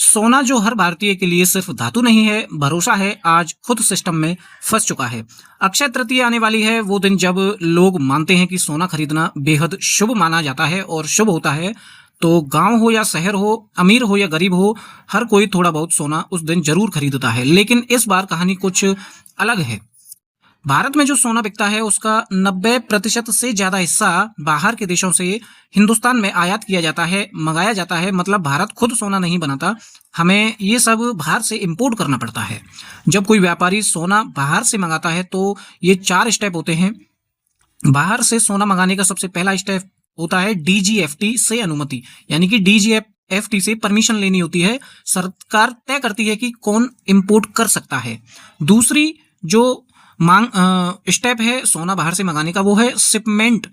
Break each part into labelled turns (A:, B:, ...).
A: सोना जो हर भारतीय के लिए सिर्फ धातु नहीं है, भरोसा है, आज खुद सिस्टम में फंस चुका है। अक्षय तृतीया आने वाली है, वो दिन जब लोग मानते हैं कि सोना खरीदना बेहद शुभ माना जाता है और शुभ होता है। तो गांव हो या शहर हो, अमीर हो या गरीब हो, हर कोई थोड़ा बहुत सोना उस दिन जरूर खरीदता है। लेकिन इस बार कहानी कुछ अलग है। भारत में जो सोना बिकता है उसका 90% से ज्यादा हिस्सा बाहर के देशों से हिंदुस्तान में आयात किया जाता है, मंगाया जाता है। मतलब भारत खुद सोना नहीं बनाता, हमें ये सब बाहर से इंपोर्ट करना पड़ता है। जब कोई व्यापारी सोना बाहर से मंगाता है तो ये 4 स्टेप होते हैं। बाहर से सोना मंगाने का सबसे पहला स्टेप होता है डीजीएफटी से अनुमति, यानी कि डीजीएफटी से परमिशन लेनी होती है। सरकार तय करती है कि कौन इंपोर्ट कर सकता है। दूसरी जो स्टेप है सोना बाहर से मंगाने का, वो है शिपमेंट,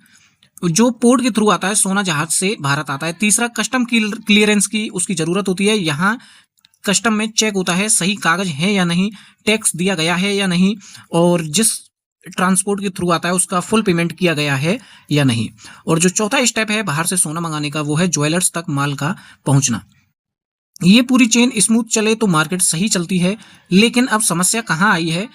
A: जो पोर्ट के थ्रू आता है, सोना जहाज से भारत आता है। तीसरा कस्टम क्लियरेंस की उसकी जरूरत होती है। यहाँ कस्टम में चेक होता है सही कागज है या नहीं, टैक्स दिया गया है या नहीं, और जिस ट्रांसपोर्ट के थ्रू आता है उसका फुल पेमेंट किया गया है या नहीं। और जो चौथा स्टेप है बाहर से सोना मंगाने का, वो है ज्वेलर्स तक माल का पहुंचना। ये पूरी चेन स्मूथ चले तो मार्केट सही चलती है। लेकिन अब समस्या कहाँ आई है?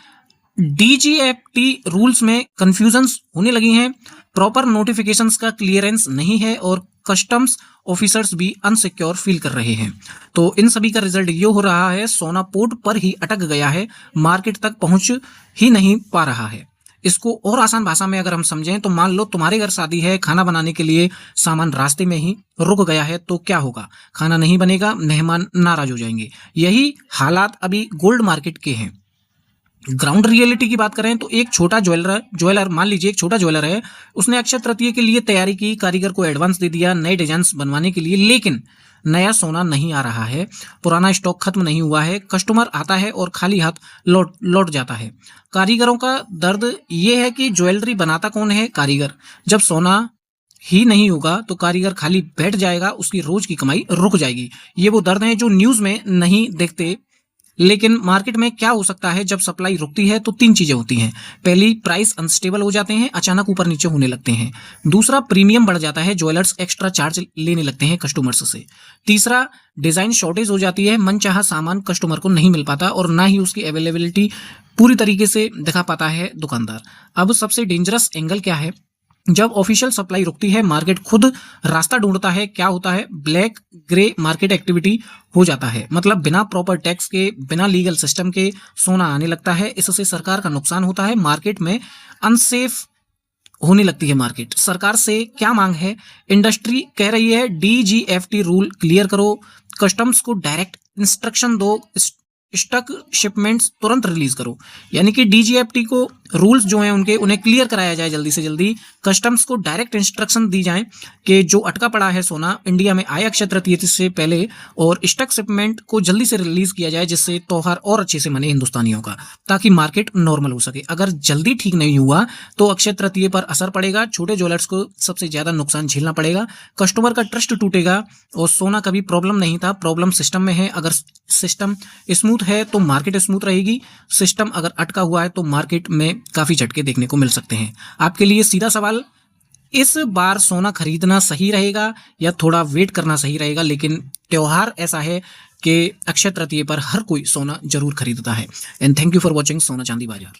A: डीजीएफटी रूल्स में कंफ्यूजन्स होने लगी हैं, प्रॉपर नोटिफिकेशंस का क्लियरेंस नहीं है और कस्टम्स ऑफिसर्स भी अनसिक्योर फील कर रहे हैं। तो इन सभी का रिजल्ट ये हो रहा है, सोना पोर्ट पर ही अटक गया है, मार्केट तक पहुंच ही नहीं पा रहा है। इसको और आसान भाषा में अगर हम समझें तो मान लो तुम्हारे घर शादी है, खाना बनाने के लिए सामान रास्ते में ही रुक गया है, तो क्या होगा? खाना नहीं बनेगा, मेहमान नाराज हो जाएंगे। यही हालात अभी गोल्ड मार्केट के हैं। ग्राउंड रियलिटी की बात करें तो एक छोटा ज्वेलर मान लीजिए एक छोटा ज्वेलर है, उसने अक्षय तृतीया के लिए तैयारी की, कारीगर को एडवांस दे दिया नए डिजाइन बनवाने के लिए, लेकिन नया सोना नहीं आ रहा है, पुराना स्टॉक खत्म नहीं हुआ है, कस्टमर आता है और खाली हाथ लौट जाता है। कारीगरों का दर्द ये है कि ज्वेलरी बनाता कौन है? कारीगर। जब सोना ही नहीं होगा तो कारीगर खाली बैठ जाएगा, उसकी रोज की कमाई रुक जाएगी। ये वो दर्द है जो न्यूज में नहीं देखते। लेकिन मार्केट में क्या हो सकता है जब सप्लाई रुकती है? तो 3 चीजें होती हैं। पहली, प्राइस अनस्टेबल हो जाते हैं, अचानक ऊपर नीचे होने लगते हैं। दूसरा, प्रीमियम बढ़ जाता है, ज्वेलर्स एक्स्ट्रा चार्ज लेने लगते हैं कस्टमर्स से। तीसरा, डिजाइन शॉर्टेज हो जाती है, मनचाहा सामान कस्टमर को नहीं मिल पाता और ना ही उसकी अवेलेबिलिटी पूरी तरीके से दिखा पाता है दुकानदार। अब सबसे डेंजरस एंगल क्या है? जब ऑफिशियल सप्लाई रुकती है, मार्केट खुद रास्ता ढूंढता है। क्या होता है? ब्लैक ग्रे मार्केट एक्टिविटी हो जाता है। मतलब बिना प्रॉपर टैक्स के, बिना लीगल सिस्टम के सोना आने लगता है। इससे सरकार का नुकसान होता है, मार्केट में अनसेफ होने लगती है मार्केट। सरकार से क्या मांग है? इंडस्ट्री कह रही है डीजीएफटी रूल क्लियर करो, कस्टम्स को डायरेक्ट इंस्ट्रक्शन दो, स्टॉक शिपमेंट्स तुरंत रिलीज करो। यानी कि डीजीएफटी को रूल्स जो हैं उन्हें क्लियर कराया जाए जल्दी से जल्दी। कस्टम्स को डायरेक्ट इंस्ट्रक्शन दी जाए कि जो अटका पड़ा है सोना इंडिया में आए अक्षय तृतीया से पहले, और स्टॉक शिपमेंट को जल्दी से रिलीज किया जाए, जिससे त्योहार और अच्छे से मने हिंदुस्तानियों का, ताकि मार्केट नॉर्मल हो सके। अगर जल्दी ठीक नहीं हुआ तो अक्षय तृतीया पर असर पड़ेगा, छोटे ज्वेलर्स को सबसे ज्यादा नुकसान झेलना पड़ेगा, कस्टमर का ट्रस्ट टूटेगा। और सोना कभी प्रॉब्लम नहीं था, प्रॉब्लम सिस्टम में है। अगर सिस्टम स्मूथ है तो मार्केट स्मूथ रहेगी, सिस्टम अगर अटका हुआ है तो मार्केट में काफी झटके देखने को मिल सकते हैं। आपके लिए सीधा सवाल, इस बार सोना खरीदना सही रहेगा या थोड़ा वेट करना सही रहेगा? लेकिन त्योहार ऐसा है कि अक्षय तृतीया पर हर कोई सोना जरूर खरीदता है। And thank you for watching सोना चांदी बाजार।